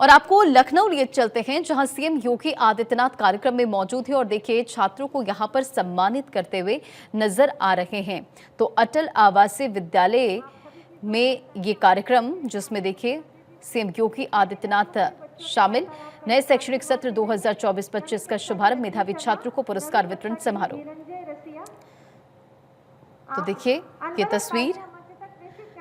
और आपको लखनऊ लिए चलते हैं, जहां सीएम योगी आदित्यनाथ कार्यक्रम में मौजूद है और देखिए छात्रों को यहां पर सम्मानित करते हुए नजर आ रहे हैं। तो अटल आवासीय विद्यालय में ये कार्यक्रम, जिसमें देखिए सीएम योगी आदित्यनाथ शामिल, नए शैक्षणिक सत्र 2024-25 का शुभारंभ, मेधावी छात्रों को पुरस्कार वितरण समारोह। तो देखिए ये तस्वीर,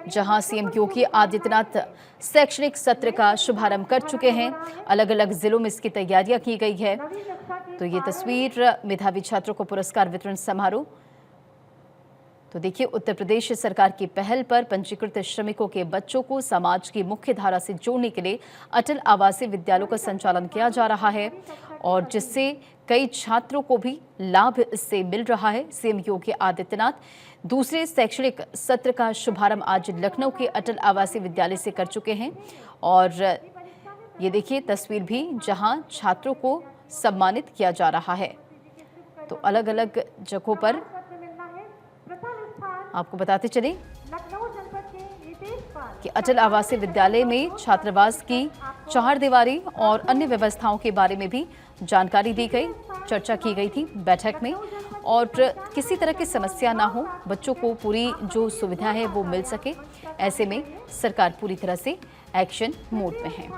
जहां सीएम योगी आदित्यनाथ शैक्षणिक सत्र का शुभारंभ कर चुके हैं। अलग अलग जिलों में इसकी तैयारियां की गई है। तो ये तस्वीर मेधावी छात्रों को पुरस्कार वितरण समारोह। तो देखिए उत्तर प्रदेश सरकार की पहल पर पंजीकृत श्रमिकों के बच्चों को समाज की मुख्य धारा से जोड़ने के लिए अटल आवासीय विद्यालयों का संचालन किया जा रहा है और जिससे कई छात्रों को भी लाभ इससे मिल रहा है। सीएम योगी आदित्यनाथ दूसरे शैक्षणिक सत्र का शुभारंभ आज लखनऊ के अटल आवासीय विद्यालय से कर चुके हैं और ये देखिए तस्वीर भी, जहां छात्रों को सम्मानित किया जा रहा है। तो अलग अलग जगहों पर आपको बताते चले कि अटल आवासीय विद्यालय में छात्रावास की चारदीवारी और अन्य व्यवस्थाओं के बारे में भी जानकारी दी गई, चर्चा की गई थी बैठक में। और किसी तरह की समस्या ना हो, बच्चों को पूरी जो सुविधा है वो मिल सके, ऐसे में सरकार पूरी तरह से एक्शन मोड में है।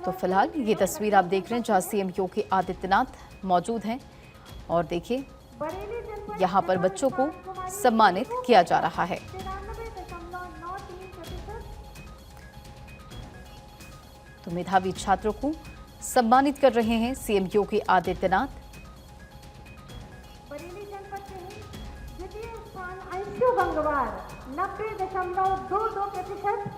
तो फिलहाल ये तस्वीर आप देख रहे हैं, जहां सीएम योगी आदित्यनाथ मौजूद हैं और देखिए यहाँ पर बच्चों को सम्मानित किया जा रहा है। तो मेधावी छात्रों को सम्मानित कर रहे हैं सीएम योगी आदित्यनाथ। बरेली जनपद के द्वितीय स्थान अंशु गंगवार 90.22%।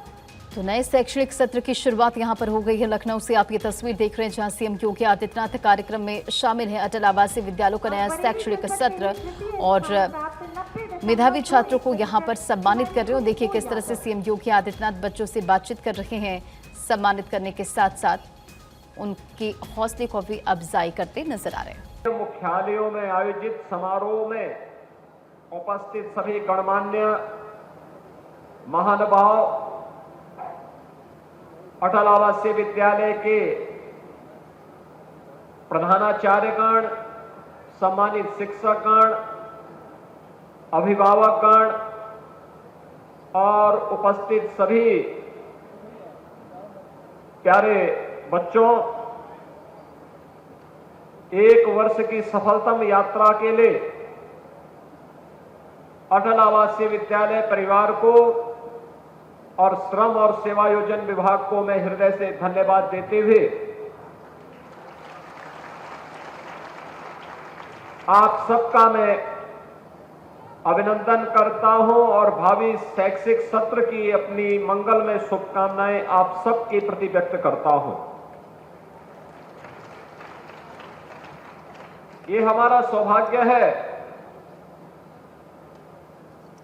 तो नए शैक्षणिक सत्र की शुरुआत यहां पर हो गई है। लखनऊ से आप ये तस्वीर देख रहे हैं, जहां सीएम योगी आदित्यनाथ कार्यक्रम में शामिल है। अटल आवासीय विद्यालयों का नया शैक्षणिक सत्र और मेधावी छात्रों को यहां पर सम्मानित कर रहे हो। देखिए किस तरह से सीएम योगी आदित्यनाथ बच्चों से बातचीत कर रहे हैं, सम्मानित करने के साथ साथ उनकी हौसले को भी अफजाई करते नजर आ रहे हैं। मुख्यालयों में आयोजित समारोह में उपस्थित सभी गणमान्य महानुभाव, अटल आवासीय विद्यालय के प्रधानाचार्यगण, सम्मानित शिक्षकगण, अभिभावकगण और उपस्थित सभी प्यारे बच्चों, एक वर्ष की सफलतम यात्रा के लिए अटल आवासीय विद्यालय परिवार को और श्रम और सेवायोजन विभाग को मैं हृदय से धन्यवाद देते हुए आप सबका मैं अभिनंदन करता हूं और भावी शैक्षिक सत्र की अपनी मंगलमय शुभकामनाएं आप सबके प्रति व्यक्त करता हूं। ये हमारा सौभाग्य है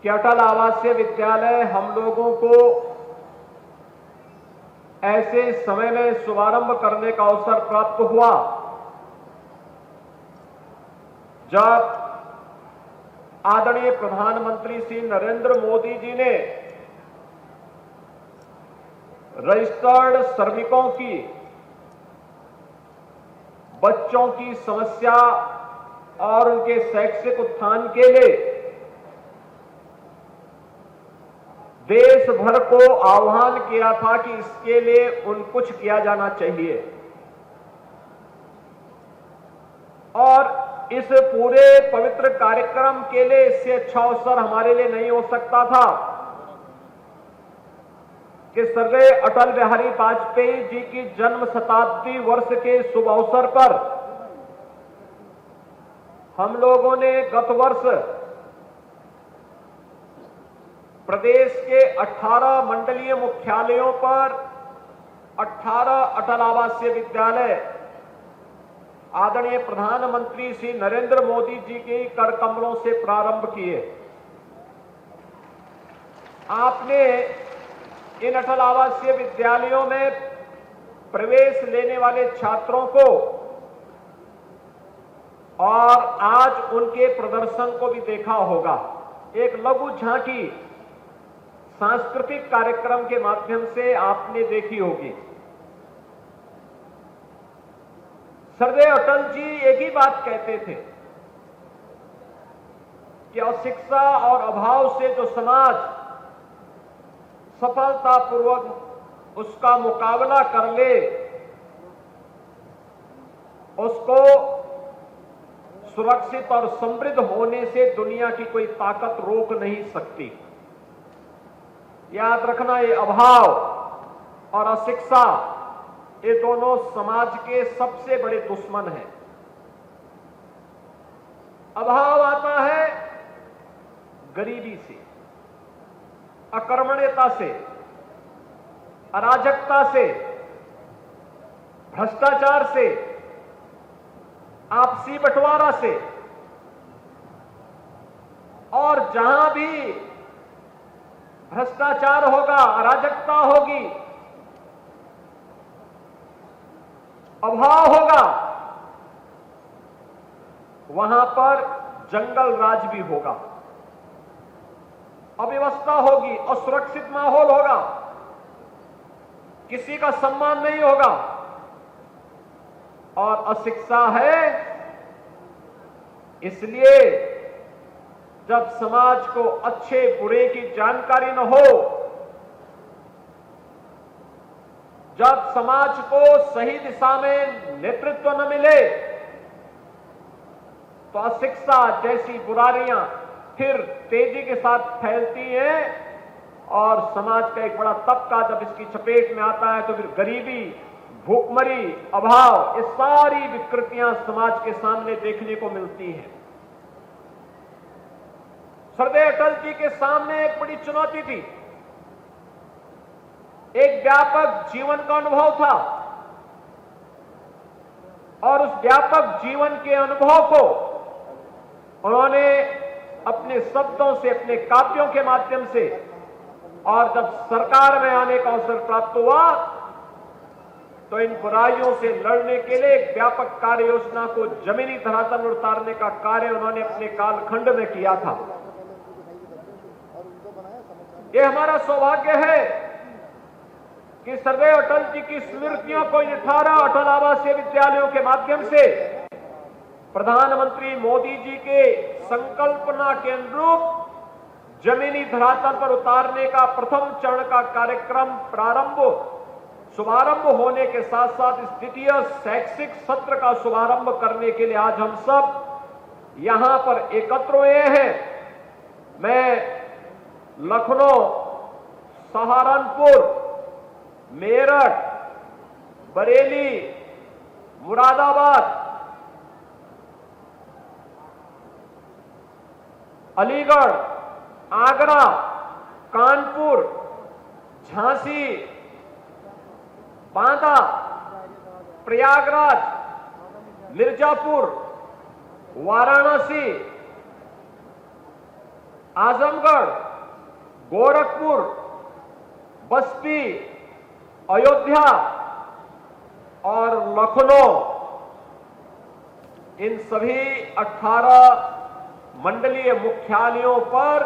कि अटल आवासीय विद्यालय हम लोगों को ऐसे समय में शुभारंभ करने का अवसर प्राप्त हुआ जब आदरणीय प्रधानमंत्री श्री नरेंद्र मोदी जी ने रजिस्टर्ड श्रमिकों की बच्चों की समस्या और उनके शैक्षिक उत्थान के लिए देश भर को आह्वान किया था कि इसके लिए कुछ किया जाना चाहिए। और इस पूरे पवित्र कार्यक्रम के लिए इससे अच्छा अवसर हमारे लिए नहीं हो सकता था कि स्वर्गीय अटल बिहारी वाजपेयी जी की जन्म शताब्दी वर्ष के शुभ अवसर पर हम लोगों ने गत वर्ष प्रदेश के 18 मंडलीय मुख्यालयों पर 18 अटल आवासीय विद्यालय आदरणीय प्रधानमंत्री श्री नरेंद्र मोदी जी के कर कमलों से प्रारंभ किए। आपने इन अटल आवासीय विद्यालयों में प्रवेश लेने वाले छात्रों को और आज उनके प्रदर्शन को भी देखा होगा। एक लघु झांकी सांस्कृतिक कार्यक्रम के माध्यम से आपने देखी होगी। सरदेव अटल जी एक ही बात कहते थे कि अशिक्षा और अभाव से जो समाज सफलतापूर्वक उसका मुकाबला कर ले, उसको सुरक्षित और समृद्ध होने से दुनिया की कोई ताकत रोक नहीं सकती। याद रखना, ये अभाव और अशिक्षा ये दोनों समाज के सबसे बड़े दुश्मन हैं। अभाव आता है गरीबी से, अकर्मण्यता से, अराजकता से, भ्रष्टाचार से, आपसी बंटवारा से, और जहां भी भ्रष्टाचार होगा, अराजकता होगी, अभाव होगा, वहां पर जंगल राज भी होगा, अव्यवस्था होगी, असुरक्षित माहौल होगा, किसी का सम्मान नहीं होगा। और अशिक्षा है, इसलिए जब समाज को अच्छे बुरे की जानकारी न हो, जब समाज को सही दिशा में नेतृत्व न मिले, तो अशिक्षा जैसी बुराइयां फिर तेजी के साथ फैलती हैं और समाज का एक बड़ा तबका जब इसकी चपेट में आता है तो फिर गरीबी, भूखमरी, अभाव, ये सारी विकृतियां समाज के सामने देखने को मिलती हैं। सरदेव अटल जी के सामने एक बड़ी चुनौती थी, एक व्यापक जीवन का अनुभव था और उस व्यापक जीवन के अनुभव को उन्होंने अपने शब्दों से, अपने काव्यों के माध्यम से, और जब सरकार में आने का अवसर प्राप्त हुआ तो इन बुराइयों से लड़ने के लिए एक व्यापक कार्य योजना को जमीनी धरातल पर उतारने का कार्य उन्होंने अपने कालखंड में किया था। ये हमारा सौभाग्य है कि सरदेव अटल जी की स्मृतियों को 18 अटल आवासीय विद्यालयों के माध्यम से प्रधानमंत्री मोदी जी के संकल्पना के अनुरूप जमीनी धरातल पर उतारने का प्रथम चरण का कार्यक्रम शुभारंभ होने के साथ साथ इस द्वितीय शैक्षिक सत्र का शुभारंभ करने के लिए आज हम सब यहां पर एकत्र हुए हैं। मैं लखनऊ, सहारनपुर, मेरठ, बरेली, मुरादाबाद, अलीगढ़, आगरा, कानपुर, झांसी, बांदा, प्रयागराज, मिर्जापुर, वाराणसी, आजमगढ़, गोरखपुर, बस्ती, अयोध्या और लखनऊ, इन सभी 18 मंडलीय मुख्यालयों पर,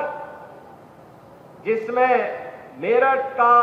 जिसमें मेरठ का